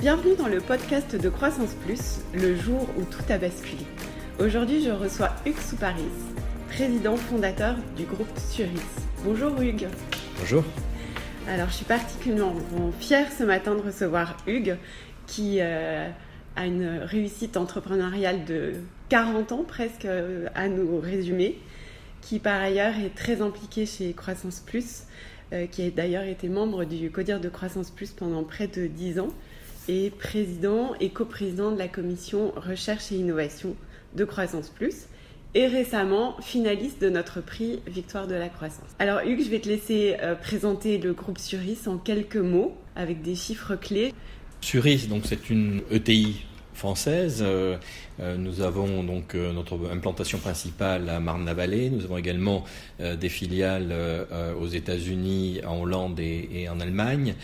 Bienvenue dans le podcast de Croissance Plus, le jour où tout a basculé. Aujourd'hui, je reçois Hugues Souparis, président fondateur du groupe Suris. Bonjour Hugues. Bonjour. Alors, je suis particulièrement fière ce matin de recevoir Hugues, qui a une réussite entrepreneuriale de 40 ans presque à nous résumer, qui par ailleurs est très impliqué chez Croissance Plus, qui a d'ailleurs été membre du CODIR de Croissance Plus pendant près de 10 ans, et président et coprésident de la commission recherche et innovation de Croissance Plus, et récemment finaliste de notre prix Victoire de la Croissance. Alors Hugues, je vais te laisser présenter le groupe Suris en quelques mots, avec des chiffres clés. Suris, donc c'est une ETI française. Nous avons donc notre implantation principale à Marne-la-Vallée. Nous avons également des filiales aux États-Unis, en Hollande et en Allemagne.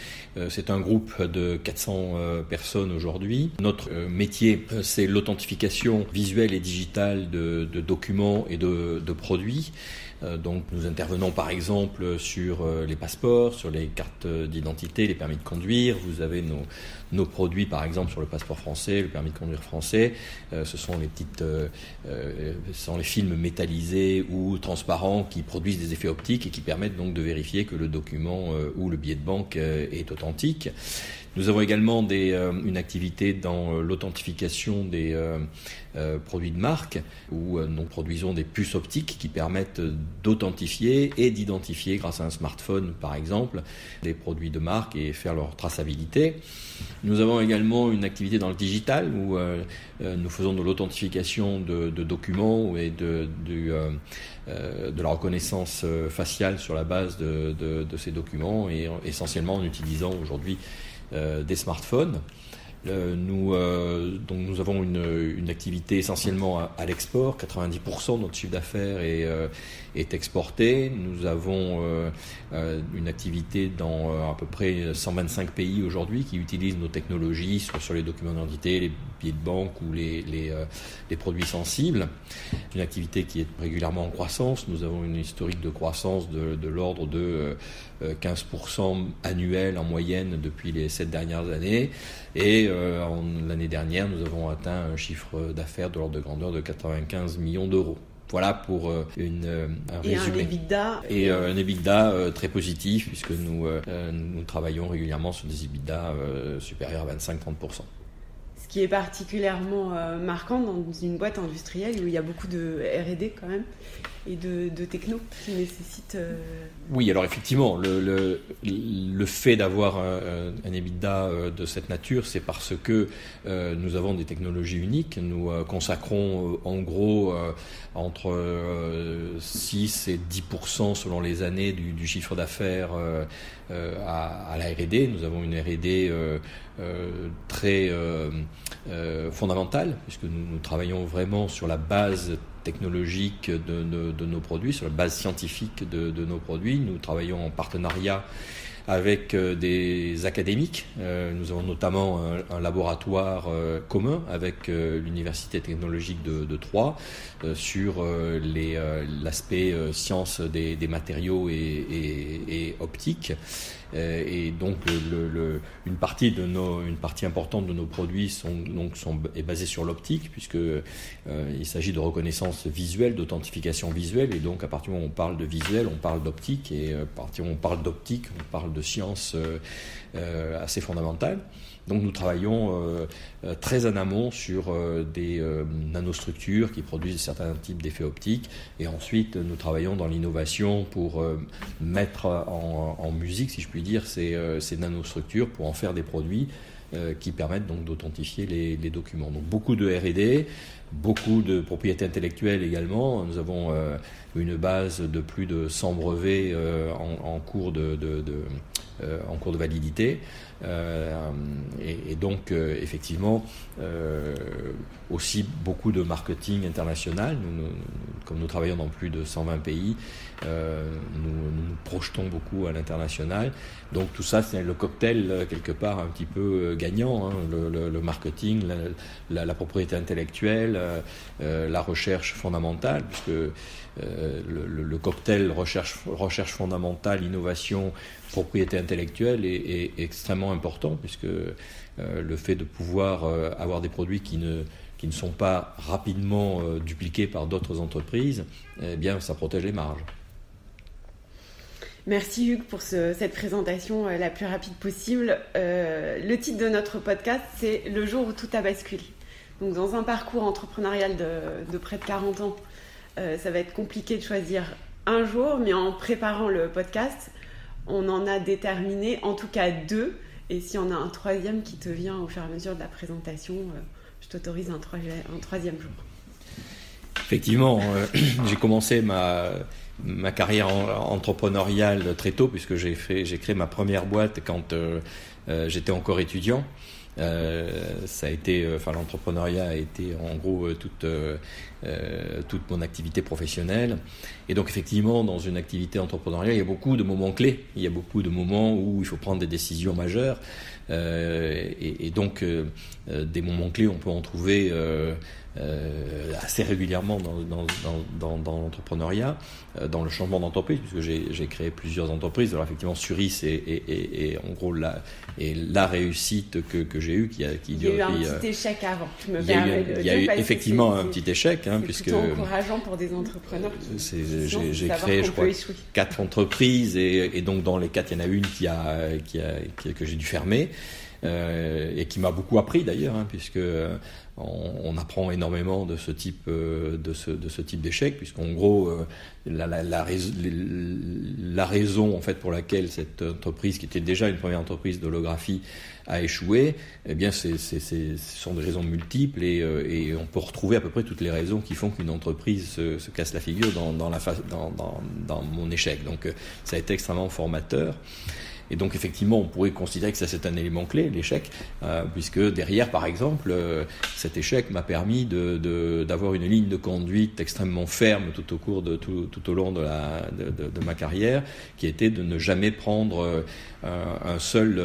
C'est un groupe de 400 personnes aujourd'hui. Notre métier, c'est l'authentification visuelle et digitale de documents et de produits. Donc nous intervenons par exemple sur les passeports, sur les cartes d'identité, les permis de conduire. Vous avez nos produits par exemple sur le passeport français, le permis de conduire français. Ce sont les films métallisés ou transparents qui produisent des effets optiques et qui permettent donc de vérifier que le document ou le billet de banque est authentique. Nous avons également une activité dans l'authentification des produits de marque où nous produisons des puces optiques qui permettent d'authentifier et d'identifier grâce à un smartphone par exemple des produits de marque et faire leur traçabilité. Nous avons également une activité dans le digital où nous faisons de l'authentification de documents et de la reconnaissance faciale sur la base de ces documents et essentiellement en utilisant aujourd'hui des smartphones. Nous avons une activité essentiellement à l'export. 90% de notre chiffre d'affaires est exporté. Nous avons une activité dans à peu près 125 pays aujourd'hui qui utilisent nos technologies sur les documents d'identité, les billets de banque ou les produits sensibles. Une activité qui est régulièrement en croissance. Nous avons une historique de croissance de l'ordre de 15% annuel en moyenne depuis les 7 dernières années. Et l'année dernière, nous avons atteint un chiffre d'affaires de l'ordre de grandeur de 95 millions d'euros. Voilà pour un résumé. Et un EBITDA très positif puisque nous travaillons régulièrement sur des EBITDA supérieurs à 25-30%. Ce qui est particulièrement marquant dans une boîte industrielle où il y a beaucoup de R&D quand même et de techno qui nécessitent... Oui, alors effectivement, le fait d'avoir un EBITDA de cette nature, c'est parce que nous avons des technologies uniques. Nous consacrons en gros entre 6 et 10% selon les années du chiffre d'affaires à la R&D. Nous avons une R&D très fondamentale puisque nous travaillons vraiment sur la base technologique de nos produits, sur la base scientifique de nos produits. Nous travaillons en partenariat avec des académiques. Nous avons notamment un laboratoire commun avec l'Université technologique de Troyes sur l'aspect science des matériaux et optique. Et donc une partie importante de nos produits est basée sur l'optique puisque il s'agit de reconnaissance visuelle, d'authentification visuelle et donc à partir du moment où on parle de visuel, on parle d'optique et à partir du moment où on parle d'optique, on parle de science assez fondamentale. Donc nous travaillons très en amont sur des nanostructures qui produisent certains types d'effets optiques et ensuite nous travaillons dans l'innovation pour mettre en musique, si je puis dire, ces nanostructures pour en faire des produits qui permettent donc d'authentifier les documents. Donc beaucoup de R&D, beaucoup de propriété intellectuelle également. Nous avons une base de plus de 100 brevets en cours de validité. Et donc effectivement aussi beaucoup de marketing international. Comme nous travaillons dans plus de 120 pays, nous projetons beaucoup à l'international. Donc tout ça, c'est le cocktail quelque part un petit peu gagnant, hein, le marketing, la propriété intellectuelle, la recherche fondamentale, puisque le cocktail recherche fondamentale, innovation, propriété intellectuelle est extrêmement important, puisque le fait de pouvoir avoir des produits qui ne sont pas rapidement dupliqués par d'autres entreprises, eh bien, ça protège les marges. Merci Hugues pour cette présentation la plus rapide possible. Le titre de notre podcast, c'est « Le jour où tout a basculé ». Donc, dans un parcours entrepreneurial de près de 40 ans, ça va être compliqué de choisir un jour, mais en préparant le podcast, on en a déterminé en tout cas 2. Et s'il y en a un troisième qui te vient au fur et à mesure de la présentation, je t'autorise un troisième jour. Effectivement, j'ai commencé ma carrière entrepreneuriale très tôt, puisque j'ai créé ma première boîte quand j'étais encore étudiant. L'entrepreneuriat a été en gros toute mon activité professionnelle. Et donc effectivement, dans une activité entrepreneuriale, il y a beaucoup de moments clés. Il y a beaucoup de moments où il faut prendre des décisions majeures. Et donc des moments clés, on peut en trouver assez régulièrement dans l'entrepreneuriat, dans le changement d'entreprise, puisque j'ai créé plusieurs entreprises. Alors effectivement, Suris est en gros la réussite que j'ai eue, qui il y a eu un petit échec avant. Il y a eu effectivement un petit échec, puisque c'est plutôt encourageant pour des entrepreneurs. J'ai créé, je crois, 4 entreprises, et donc dans les 4, il y en a une que j'ai dû fermer. Et qui m'a beaucoup appris d'ailleurs, puisque on apprend énormément de ce type d'échec, puisqu'en gros la raison en fait pour laquelle cette entreprise, qui était déjà une première entreprise d'holographie, a échoué, eh bien ce sont des raisons multiples, et on peut retrouver à peu près toutes les raisons qui font qu'une entreprise se casse la figure dans mon échec. Donc ça a été extrêmement formateur. Et donc effectivement, on pourrait considérer que ça c'est un élément clé, l'échec, puisque derrière, par exemple, cet échec m'a permis d'avoir une ligne de conduite extrêmement ferme tout au long de ma carrière, qui était de ne jamais prendre une seule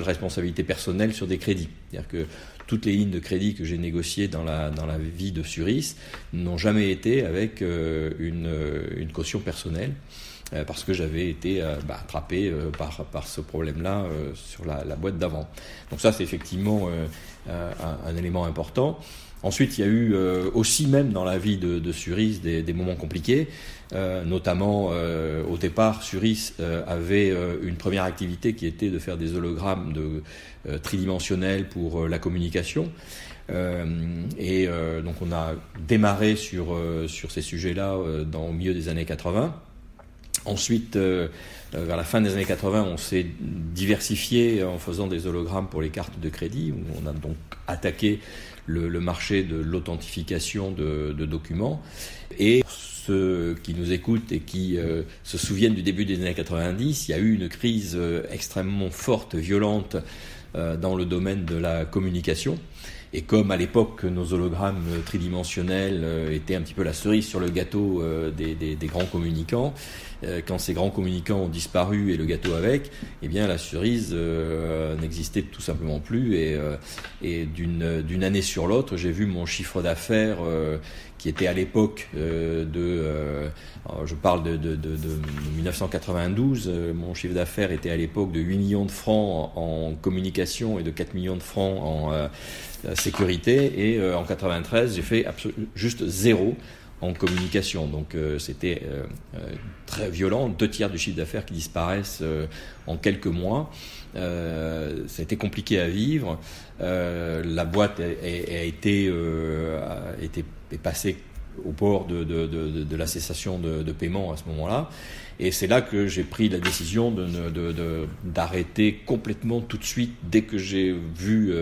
responsabilité personnelle sur des crédits. C'est-à-dire que toutes les lignes de crédit que j'ai négociées dans la vie de Suris n'ont jamais été avec une caution personnelle. Parce que j'avais été attrapé par ce problème-là sur la boîte d'avant. Donc ça, c'est effectivement un élément important. Ensuite, il y a eu aussi, même dans la vie de Suris, des moments compliqués. Notamment, au départ, Suris avait une première activité qui était de faire des hologrammes tridimensionnels pour la communication. Donc on a démarré sur ces sujets-là au milieu des années 80. Ensuite, vers la fin des années 80, on s'est diversifié en faisant des hologrammes pour les cartes de crédit, où on a donc attaqué le marché de l'authentification de documents. Et pour ceux qui nous écoutent et qui se souviennent du début des années 90, il y a eu une crise extrêmement forte, violente, dans le domaine de la communication. Et comme à l'époque nos hologrammes tridimensionnels étaient un petit peu la cerise sur le gâteau des grands communicants, quand ces grands communicants ont disparu et le gâteau avec, eh bien la cerise n'existait tout simplement plus, et d'une année sur l'autre, j'ai vu mon chiffre d'affaires qui était à l'époque je parle de 1992, mon chiffre d'affaires était à l'époque de 8 millions de francs en communication et de 4 millions de francs en sécurité, et en 93 j'ai fait juste 0 en communication. Donc c'était très violent, 2/3 du chiffre d'affaires qui disparaissent en quelques mois. Ça a été compliqué à vivre. La boîte est passée au bord de la cessation de paiement à ce moment-là. Et c'est là que j'ai pris la décision d'arrêter complètement tout de suite. Dès que j'ai vu,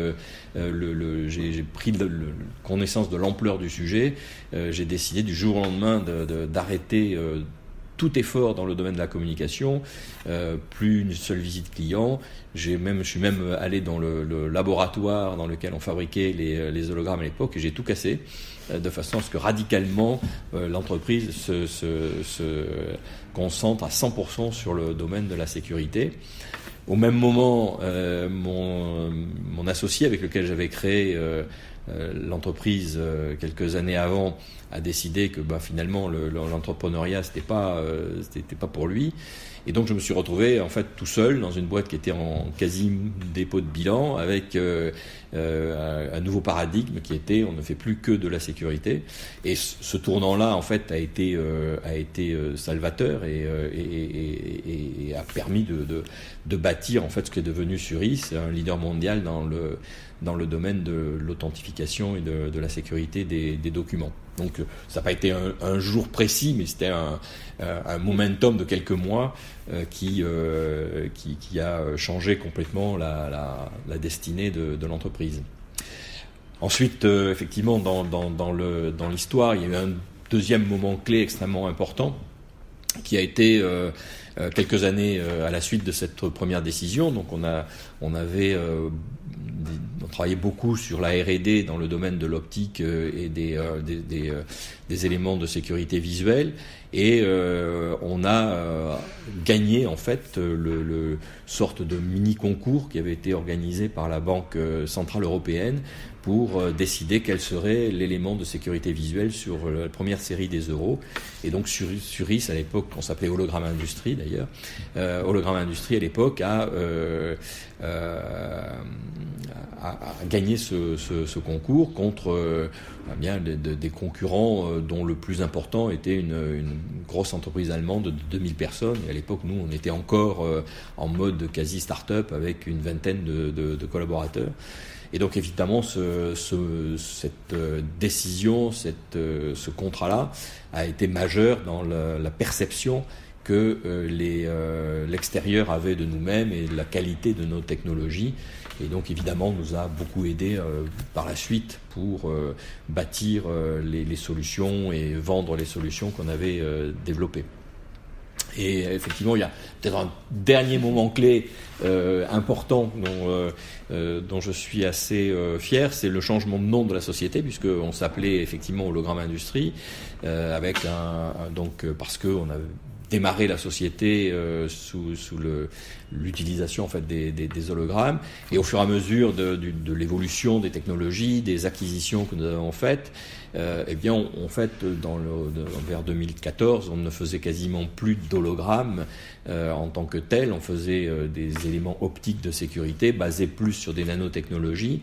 j'ai pris connaissance de l'ampleur du sujet, j'ai décidé du jour au lendemain d'arrêter tout effort dans le domaine de la communication, plus une seule visite client. Je suis même allé dans le laboratoire dans lequel on fabriquait les hologrammes à l'époque, et j'ai tout cassé, de façon à ce que radicalement l'entreprise se concentre à 100% sur le domaine de la sécurité. Au même moment, mon associé avec lequel j'avais créé l'entreprise quelques années avant a décidé que finalement l'entrepreneuriat c'était pas pour lui, Et donc je me suis retrouvé en fait tout seul dans une boîte qui était en quasi dépôt de bilan avec un nouveau paradigme qui était on ne fait plus que de la sécurité. Et ce tournant-là en fait a été salvateur et a permis de bâtir en fait ce qui est devenu Suris, un leader mondial dans le domaine de l'authentification et de la sécurité des documents. Donc ça n'a pas été un jour précis, mais c'était un momentum de quelques mois qui a changé complètement la destinée de l'entreprise. Ensuite, effectivement, dans l'histoire, il y a eu un deuxième moment clé extrêmement important qui a été quelques années à la suite de cette première décision. Donc on travaillait beaucoup sur la R&D dans le domaine de l'optique et des éléments de sécurité visuelle, et on a gagné en fait le sorte de mini concours qui avait été organisé par la Banque Centrale Européenne pour décider quel serait l'élément de sécurité visuelle sur la première série des euros. Et donc Suris, à l'époque, on s'appelait Hologram Industrie d'ailleurs, Hologram Industrie à l'époque a gagné ce concours contre des concurrents dont le plus important était une grosse entreprise allemande de 2000 personnes. Et à l'époque, nous, on était encore en mode quasi start-up avec une vingtaine de collaborateurs. Et donc évidemment, cette décision, ce contrat-là a été majeur dans la perception que l'extérieur avait de nous-mêmes et de la qualité de nos technologies. Et donc évidemment, nous a beaucoup aidé par la suite pour bâtir les solutions et vendre les solutions qu'on avait développées. Et effectivement, il y a peut-être un dernier moment clé important dont je suis assez fier, c'est le changement de nom de la société, puisqu'on s'appelait effectivement Hologram Industrie, parce qu'on a démarré la société sous l'utilisation en fait des hologrammes, et au fur et à mesure de l'évolution des technologies, des acquisitions que nous avons faites, vers 2014, on ne faisait quasiment plus d'hologrammes en tant que tel. On faisait des éléments optiques de sécurité basés plus sur des nanotechnologies.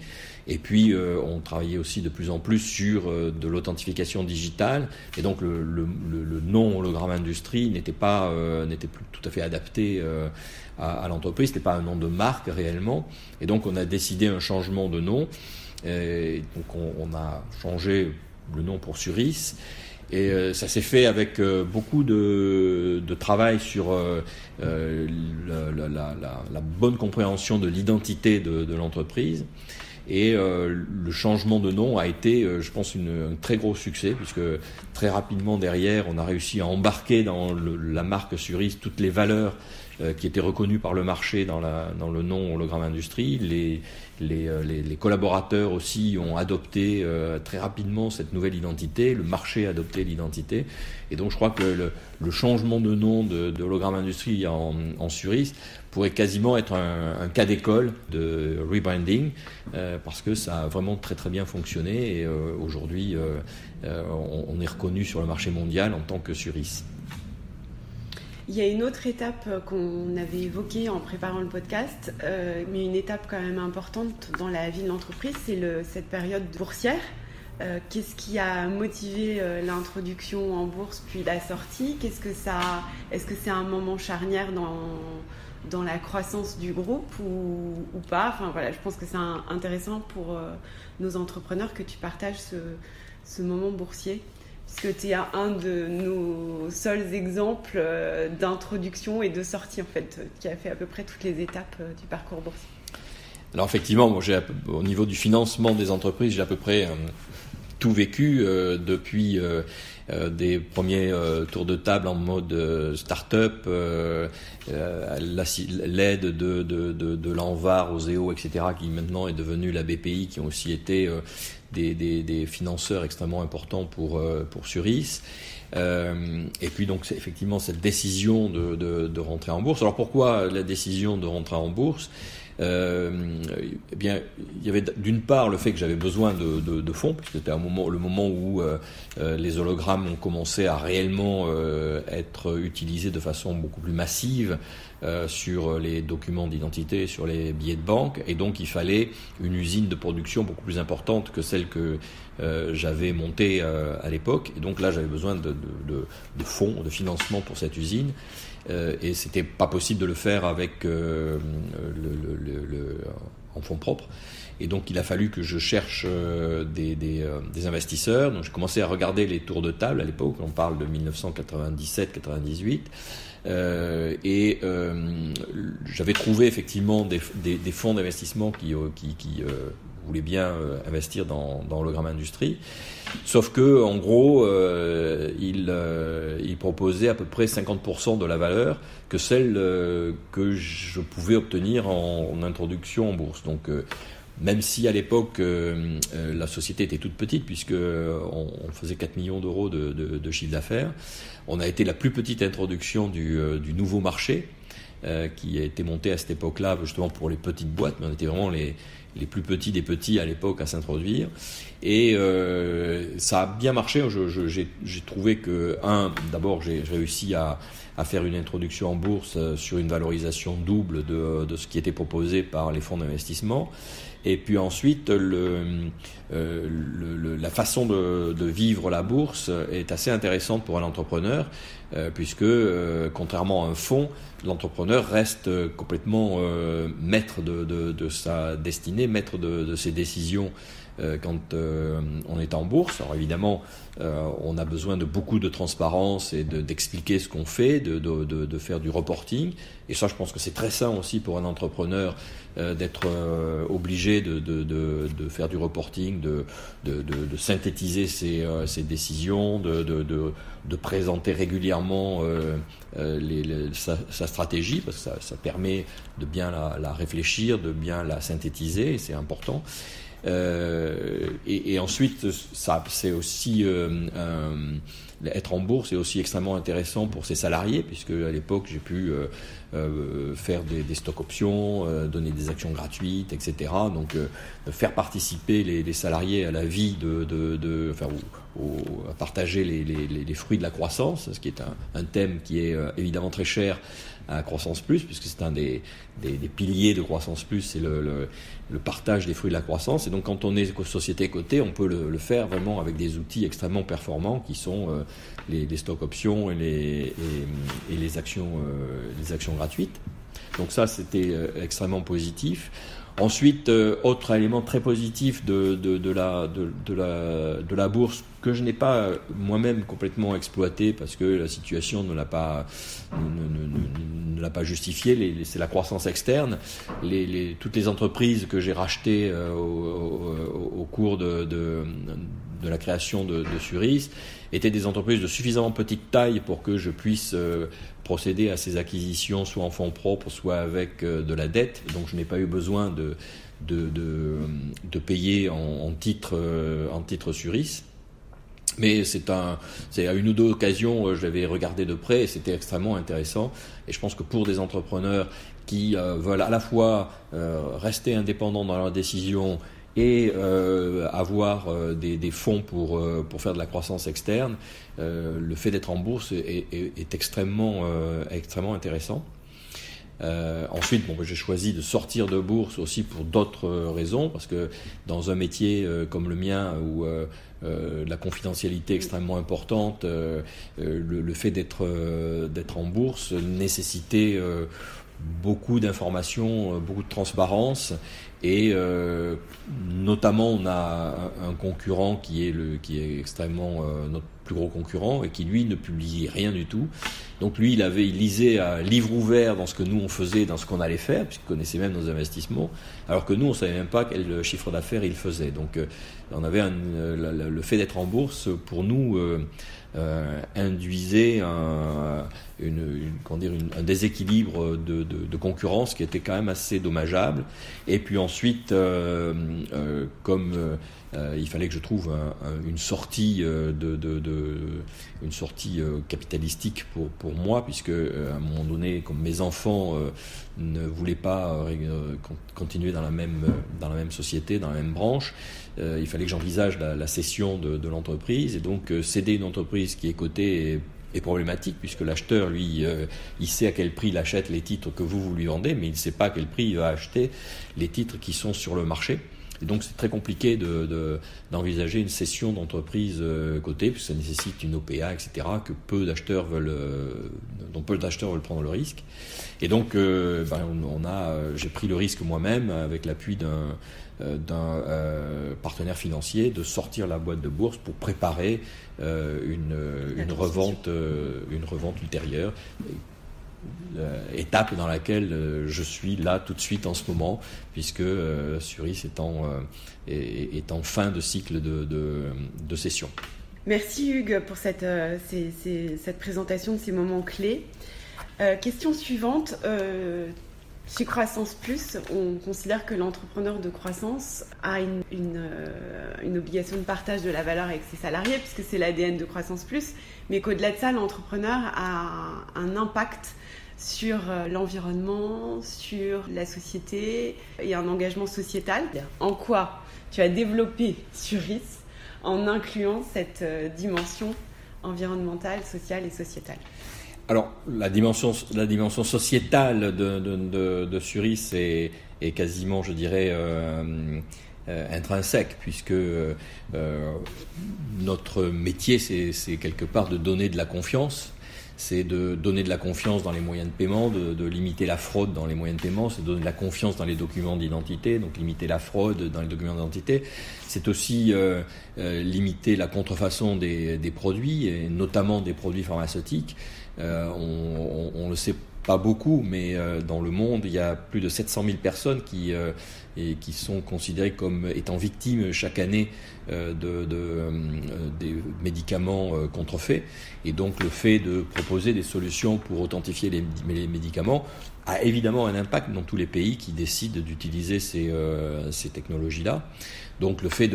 Et puis, on travaillait aussi de plus en plus sur de l'authentification digitale. Et donc, le nom Hologram Industrie n'était plus tout à fait adapté à l'entreprise. C'était pas un nom de marque réellement. Et donc, on a décidé un changement de nom. Et donc, on a changé le nom pour Suris. Et ça s'est fait avec beaucoup de travail sur la bonne compréhension de l'identité de l'entreprise. Et le changement de nom a été, je pense, un très gros succès, puisque très rapidement derrière, on a réussi à embarquer dans la marque Suris toutes les valeurs qui étaient reconnues par le marché dans le nom Hologram Industrie. Les collaborateurs aussi ont adopté très rapidement cette nouvelle identité, le marché a adopté l'identité, et donc je crois que le changement de nom de Hologram Industrie en Suris pourrait quasiment être un cas d'école de rebranding, parce que ça a vraiment très très bien fonctionné, et aujourd'hui on est reconnu sur le marché mondial en tant que Suris. Il y a une autre étape qu'on avait évoquée en préparant le podcast, mais une étape quand même importante dans la vie de l'entreprise, c'est cette période boursière. Qu'est-ce qui a motivé l'introduction en bourse puis la sortie ? Est-ce que c'est un moment charnière dans la croissance du groupe ou pas ? Enfin voilà, je pense que c'est intéressant pour nos entrepreneurs que tu partages ce moment boursier, puisque tu es un de nos seuls exemples d'introduction et de sortie, en fait, qui a fait à peu près toutes les étapes du parcours boursier. Alors effectivement, moi, au niveau du financement des entreprises, j'ai à peu près tout vécu depuis des premiers tours de table en mode start-up, l'aide de l'Anvar, Oseo, etc., qui maintenant est devenue la BPI, qui ont aussi été des financeurs extrêmement importants pour Suris. Et puis donc c'est effectivement cette décision de rentrer en bourse. Alors pourquoi la décision de rentrer en bourse ? eh bien, il y avait d'une part le fait que j'avais besoin de fonds, puisque c'était le moment où les hologrammes ont commencé à réellement être utilisés de façon beaucoup plus massive sur les documents d'identité, sur les billets de banque, et donc il fallait une usine de production beaucoup plus importante que celle que j'avais montée à l'époque, et donc là j'avais besoin de fonds, de financement pour cette usine. Et c'était pas possible de le faire avec en fonds propres. Et donc il a fallu que je cherche des investisseurs. Donc j'ai commencé à regarder les tours de table à l'époque. On parle de 1997-98. J'avais trouvé effectivement des fonds d'investissement qui voulaient bien investir dans Hologramme Industrie. Sauf que, en gros, il proposait à peu près 50% de la valeur que celle que je pouvais obtenir en introduction en bourse. Donc, même si à l'époque la société était toute petite, puisque on faisait 4 millions d'euros de chiffre d'affaires, on a été la plus petite introduction du nouveau marché qui a été monté à cette époque-là justement pour les petites boîtes, mais on était vraiment les plus petits des petits à l'époque à s'introduire, et ça a bien marché. J'ai trouvé que d'abord j'ai réussi à faire une introduction en bourse sur une valorisation double de ce qui était proposé par les fonds d'investissement. Et puis ensuite, la façon de vivre la bourse est assez intéressante pour un entrepreneur, puisque contrairement à un fonds, l'entrepreneur reste complètement maître de sa destinée, maître de ses décisions quand on est en bourse. Alors évidemment, on a besoin de beaucoup de transparence et d'expliquer ce qu'on fait, de faire du reporting. Et ça, je pense que c'est très sain aussi pour un entrepreneur d'être obligé de faire du reporting, de synthétiser ses décisions, de présenter régulièrement sa stratégie, parce que ça permet de bien la réfléchir, de bien la synthétiser, et c'est important. Et ensuite, c'est aussi être en bourse est aussi extrêmement intéressant pour ses salariés, puisque à l'époque j'ai pu faire des stock options, donner des actions gratuites, etc. Donc faire participer les salariés à la vie à partager les fruits de la croissance, ce qui est un thème qui est évidemment très cher à Croissance Plus, puisque c'est un des piliers de Croissance Plus, c'est le partage des fruits de la croissance. Et donc quand on est société cotée, on peut le faire vraiment avec des outils extrêmement performants qui sont les stock options et les actions gratuites. Donc ça, c'était extrêmement positif. Ensuite, autre élément très positif de la bourse que je n'ai pas moi-même complètement exploité parce que la situation ne l'a pas justifié, c'est la croissance externe. Toutes les entreprises que j'ai rachetées au cours de la création de Suris étaient des entreprises de suffisamment petite taille pour que je puisse procéder à ces acquisitions soit en fonds propres, soit avec de la dette. Donc je n'ai pas eu besoin de payer en titre Suris. Mais c'est à une ou deux occasions, je l'avais regardé de près et c'était extrêmement intéressant. Et je pense que pour des entrepreneurs qui veulent à la fois rester indépendants dans leurs décisions et avoir des fonds pour faire de la croissance externe, le fait d'être en bourse est extrêmement intéressant. Ensuite, j'ai choisi de sortir de bourse aussi pour d'autres raisons, parce que dans un métier comme le mien où la confidentialité est extrêmement importante, le fait d'être en bourse nécessitait beaucoup d'informations, beaucoup de transparence, et notamment on a un concurrent qui est extrêmement notre plus gros concurrent et qui lui ne publiait rien du tout. Donc lui il lisait à livre ouvert dans ce que nous on faisait, dans ce qu'on allait faire, puisqu'il connaissait même nos investissements, alors que nous on savait même pas quel chiffre d'affaires il faisait. Donc on avait le fait d'être en bourse pour nous induisait un déséquilibre de concurrence qui était quand même assez dommageable. Et puis ensuite, comme il fallait que je trouve une sortie une sortie capitalistique pour moi, puisque à un moment donné, comme mes enfants ne voulaient pas continuer dans la même société, dans la même branche, il fallait que j'envisage la cession de l'entreprise. Et donc céder une entreprise qui est cotée est problématique, puisque l'acheteur, lui, il sait à quel prix il achète les titres que vous lui vendez, mais il ne sait pas à quel prix il va acheter les titres qui sont sur le marché. Et donc c'est très compliqué d'envisager une cession d'entreprise cotée, puisque ça nécessite une OPA, etc., dont peu d'acheteurs veulent prendre le risque. Et donc j'ai pris le risque moi-même, avec l'appui d'un partenaire financier, de sortir la boîte de bourse pour préparer une revente ultérieure. Étape dans laquelle je suis là tout de suite en ce moment, puisque Suris est en fin de cycle de session. Merci Hugues pour cette présentation de ces moments clés. Question suivante. Chez Croissance Plus, on considère que l'entrepreneur de croissance a une obligation de partage de la valeur avec ses salariés, puisque c'est l'ADN de Croissance Plus, mais qu'au-delà de ça, l'entrepreneur a un impact sur l'environnement, sur la société et un engagement sociétal. En quoi tu as développé Suris en incluant cette dimension environnementale, sociale et sociétale? Alors, la dimension sociétale de Suris est quasiment, je dirais, intrinsèque, puisque notre métier, c'est quelque part de donner de la confiance. C'est de donner de la confiance dans les moyens de paiement, de limiter la fraude dans les moyens de paiement, c'est de donner de la confiance dans les documents d'identité, donc limiter la fraude dans les documents d'identité. C'est aussi limiter la contrefaçon des produits, et notamment des produits pharmaceutiques. On le sait pas beaucoup, mais dans le monde, il y a plus de 700 000 personnes qui sont considérées comme étant victimes chaque année des médicaments contrefaits. Et donc le fait de proposer des solutions pour authentifier les médicaments a évidemment un impact dans tous les pays qui décident d'utiliser ces technologies-là. Donc le fait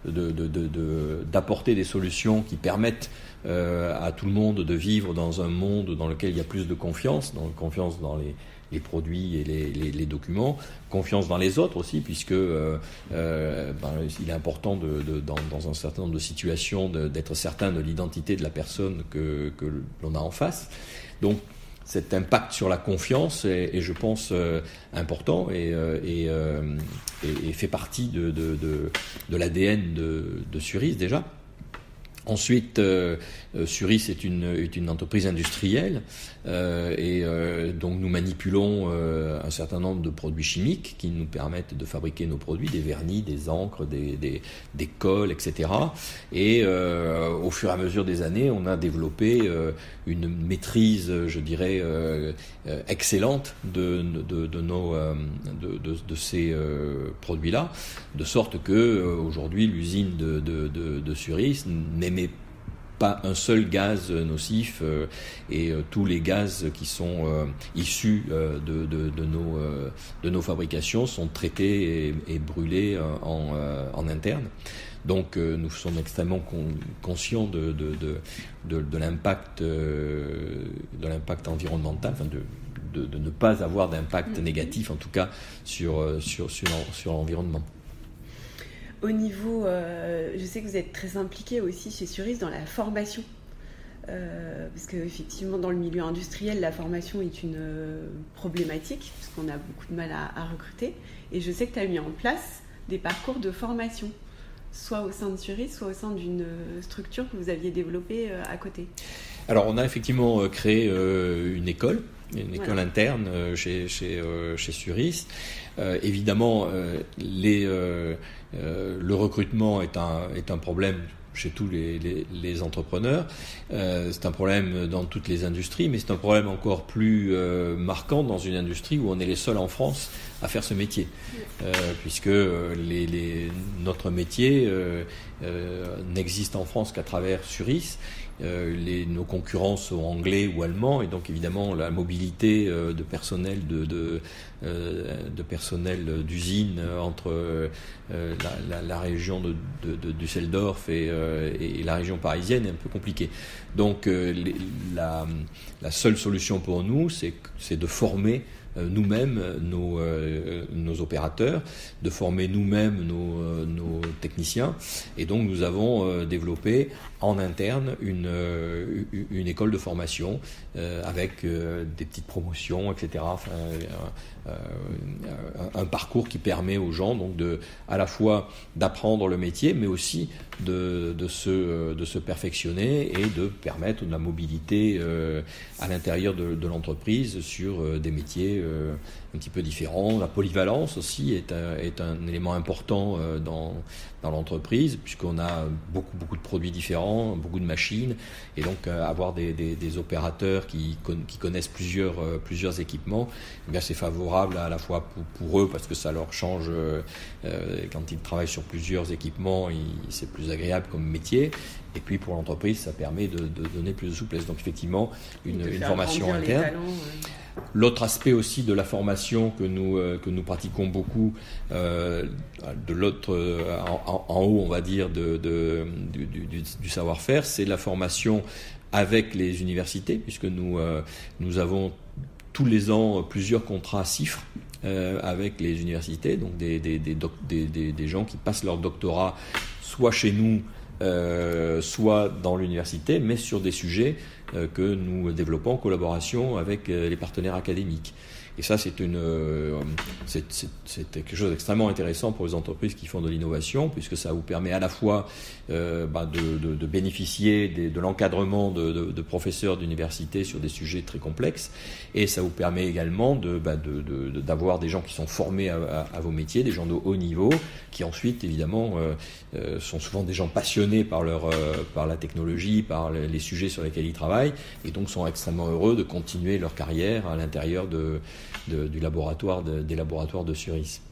d'apporter des solutions qui permettent à tout le monde de vivre dans un monde dans lequel il y a plus de confiance dans les produits et les documents, confiance dans les autres aussi, puisque il est important dans un certain nombre de situations d'être certain de l'identité de la personne que l'on a en face. Donc cet impact sur la confiance est je pense, important et fait partie de l'ADN de Suris déjà. Ensuite, Suris est une entreprise industrielle donc nous manipulons un certain nombre de produits chimiques qui nous permettent de fabriquer nos produits, des vernis, des encres, des colles, etc. Et au fur et à mesure des années, on a développé une maîtrise, je dirais, excellente de ces produits-là, de sorte que aujourd'hui l'usine de Suris n'émet pas un seul gaz nocif et tous les gaz qui sont issus de nos fabrications sont traités et brûlés en interne. Donc nous sommes extrêmement conscients de l'impact environnemental, enfin de ne pas avoir d'impact négatif en tout cas sur l'environnement. Au niveau, je sais que vous êtes très impliqué aussi chez Suris dans la formation, parce qu'effectivement dans le milieu industriel, la formation est une problématique, parce qu'on a beaucoup de mal à recruter, et je sais que tu as mis en place des parcours de formation, soit au sein de Suris, soit au sein d'une structure que vous aviez développée à côté. Alors on a effectivement créé une école interne chez Suris. Évidemment, le recrutement est un problème chez tous les entrepreneurs. C'est un problème dans toutes les industries, mais c'est un problème encore plus marquant dans une industrie où on est les seuls en France à faire ce métier, puisque notre métier n'existe en France qu'à travers Suris. Nos concurrents sont anglais ou allemands, et donc évidemment la mobilité de personnel de personnel d'usine entre la région de Düsseldorf et la région parisienne est un peu compliquée. Donc la seule solution pour nous, c'est de former nous-mêmes nos opérateurs, de former nous-mêmes nos techniciens, et donc nous avons développé en interne une école de formation avec des petites promotions, etc. Enfin, un parcours qui permet aux gens donc à la fois d'apprendre le métier, mais aussi de se perfectionner et de permettre de la mobilité à l'intérieur de l'entreprise sur des métiers un petit peu différents. La polyvalence aussi est un élément important dans l'entreprise, puisqu'on a beaucoup de produits différents, beaucoup de machines, et donc avoir des opérateurs qui connaissent plusieurs équipements, eh bien c'est favorable à la fois pour eux, parce que ça leur change quand ils travaillent sur plusieurs équipements, c'est plus agréable comme métier, et puis pour l'entreprise ça permet de donner plus de souplesse. Donc effectivement une formation interne. L'autre aspect aussi de la formation que nous pratiquons beaucoup, de l'autre en haut on va dire du savoir-faire, c'est la formation avec les universités, puisque nous avons tous les ans plusieurs contrats CIFRE avec les universités, donc des gens qui passent leur doctorat soit chez nous, soit dans l'université, mais sur des sujets que nous développons en collaboration avec les partenaires académiques. Et ça, c'est quelque chose d'extrêmement intéressant pour les entreprises qui font de l'innovation, puisque ça vous permet à la fois de bénéficier de l'encadrement de professeurs d'université sur des sujets très complexes, et ça vous permet également d'avoir des gens qui sont formés à vos métiers, des gens de haut niveau, qui ensuite, évidemment, sont souvent des gens passionnés par la technologie, par les sujets sur lesquels ils travaillent, et donc sont extrêmement heureux de continuer leur carrière à l'intérieur des laboratoires de Suris.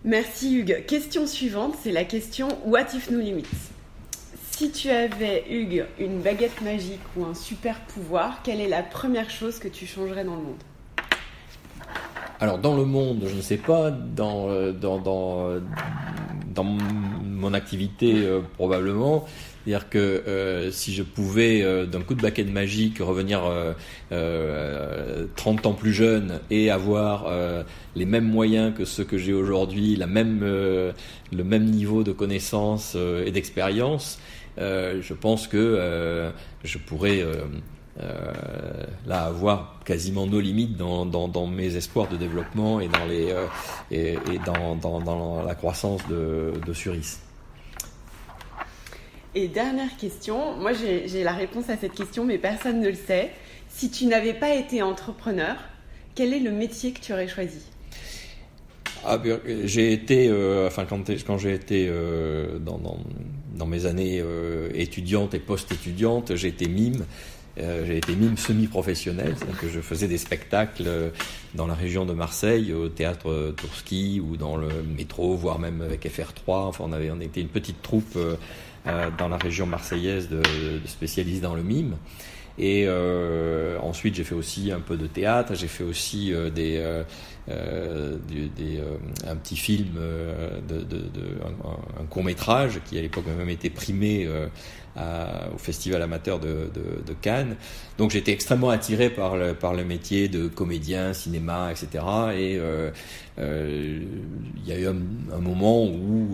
Merci Hugues. Question suivante, c'est la question What if no limits? Si tu avais, Hugues, une baguette magique ou un super pouvoir, quelle est la première chose que tu changerais dans le monde? Alors dans le monde, je ne sais pas, dans mon activité probablement. C'est-à-dire que si je pouvais d'un coup de baguette magique revenir 30 ans plus jeune et avoir les mêmes moyens que ceux que j'ai aujourd'hui, le même niveau de connaissance et d'expérience, je pense que je pourrais là avoir quasiment nos limites dans mes espoirs de développement et dans la croissance de Suris. Et dernière question, moi j'ai la réponse à cette question, mais personne ne le sait. Si tu n'avais pas été entrepreneur, quel est le métier que tu aurais choisi? J'ai été, quand j'ai été dans mes années étudiantes et post-étudiantes, j'ai été mime. J'ai été mime semi-professionnel, c'est-à-dire que je faisais des spectacles dans la région de Marseille, au théâtre Tourski ou dans le métro, voire même avec FR3. Enfin, on était une petite troupe dans la région marseillaise de spécialistes dans le mime. Et ensuite, j'ai fait aussi un peu de théâtre. J'ai fait aussi un petit film, un court-métrage qui à l'époque a même été primé au Festival amateur de Cannes. Donc j'étais extrêmement attiré par le métier de comédien, cinéma, etc. Et il y a eu un moment où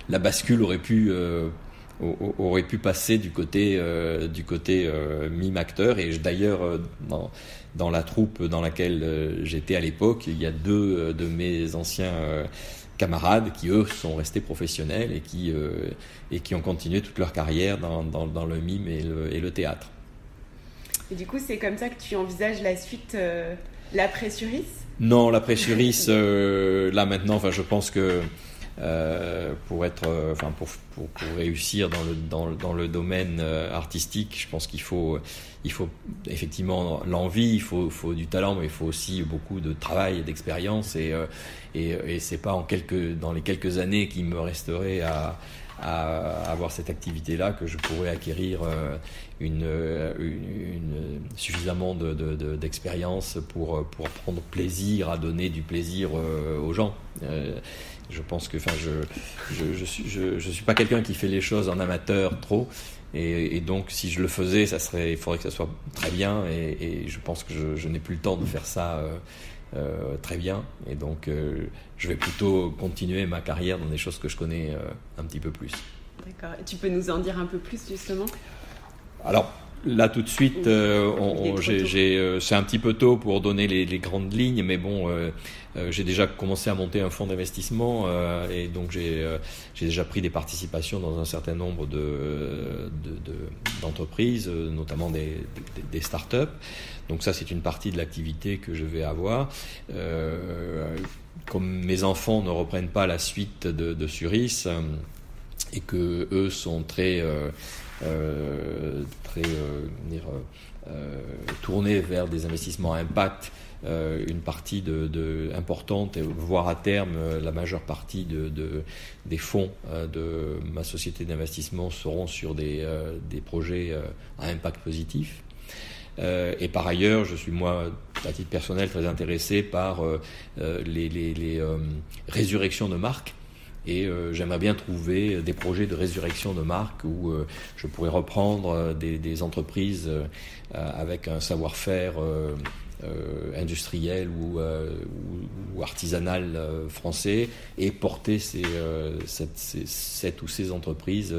la bascule aurait pu passer du côté mime acteur. Et d'ailleurs dans la troupe dans laquelle j'étais à l'époque, il y a deux de mes anciens camarades qui eux sont restés professionnels et qui ont continué toute leur carrière dans le mime et le théâtre. Et du coup, c'est comme ça que tu envisages la suite, l'après Suris? Non, l'après Suris, là maintenant, je pense que pour réussir dans le domaine artistique. Je pense qu'il faut effectivement l'envie, il faut du talent, mais il faut aussi beaucoup de travail et d'expérience, et c'est pas dans les quelques années qui me resteraient à avoir cette activité-là que je pourrais acquérir suffisamment d'expérience pour prendre plaisir à donner du plaisir aux gens. Je pense que je suis pas quelqu'un qui fait les choses en amateur trop, et donc si je le faisais, il faudrait que ça soit très bien, et je pense que je n'ai plus le temps de faire ça très bien, et donc je vais plutôt continuer ma carrière dans des choses que je connais un petit peu plus. D'accord. Et tu peux nous en dire un peu plus justement ? Alors là tout de suite, c'est un petit peu tôt pour donner les grandes lignes, mais bon, j'ai déjà commencé à monter un fonds d'investissement, et donc j'ai déjà pris des participations dans un certain nombre d'entreprises, notamment des startups. Donc ça, c'est une partie de l'activité que je vais avoir. Comme mes enfants ne reprennent pas la suite de Suris, et que eux sont très tournés vers des investissements à impact, une partie importante, voire à terme la majeure partie des fonds de ma société d'investissement seront sur des projets à impact positif. Et par ailleurs, je suis moi, à titre personnel, très intéressé par les résurrections de marques. Et j'aimerais bien trouver des projets de résurrection de marques où je pourrais reprendre des entreprises avec un savoir-faire industriel ou artisanal français, et porter cette ou ces entreprises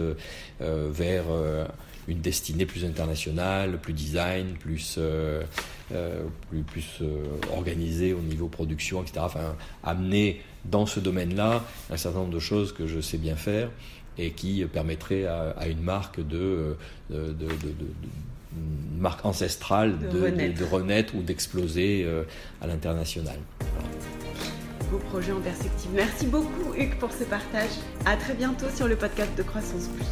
vers une destinée plus internationale, plus design, plus organisée au niveau production, etc. Enfin, amener dans ce domaine-là un certain nombre de choses que je sais bien faire, et qui permettraient à une marque une marque ancestrale de renaître ou d'exploser à l'international. Beau projet en perspective. Merci beaucoup Hugues pour ce partage. À très bientôt sur le podcast de Croissance Plus.